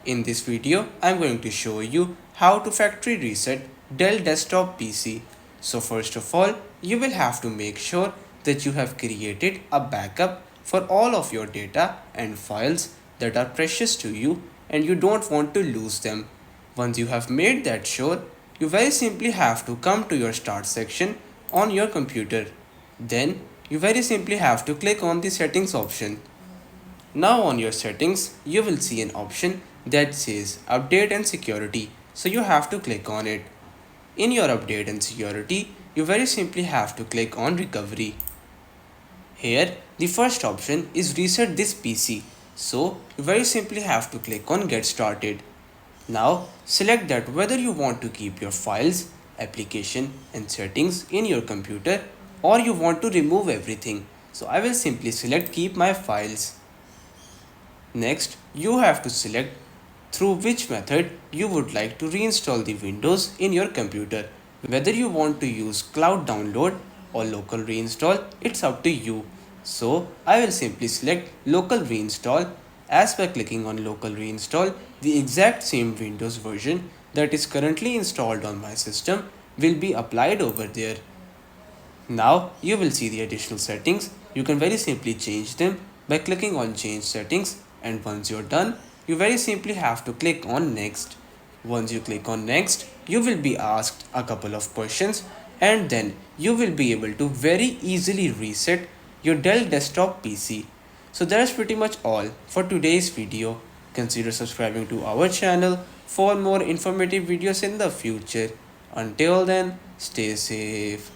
In this video, I'm going to show you how to factory reset Dell desktop PC. So first of all, you will have to make sure that you have created a backup for all of your data and files that are precious to you and you don't want to lose them. Once you have made that sure, you very simply have to come to your start section on your computer. Then you very simply have to click on the settings option. Now on your settings, you will see an option that says update and security. So you have to click on it. In your update and security, you very simply have to click on recovery. Here, the first option is reset this PC. So you very simply have to click on get started. Now select that whether you want to keep your files, application and settings in your computer or you want to remove everything. So I will simply select keep my files. Next, you have to select through which method you would like to reinstall the Windows in your computer. Whether you want to use cloud download or local reinstall, it's up to you. So, I will simply select local reinstall. As by clicking on local reinstall, the exact same Windows version that is currently installed on my system will be applied over there. Now you will see the additional settings. You can very simply change them by clicking on change settings, and once you're done, you very simply have to click on next. Once you click on next, you will be asked a couple of questions and then you will be able to very easily reset your Dell desktop PC. So that's pretty much all for today's video. Consider subscribing to our channel for more informative videos in the future. Until then, stay safe.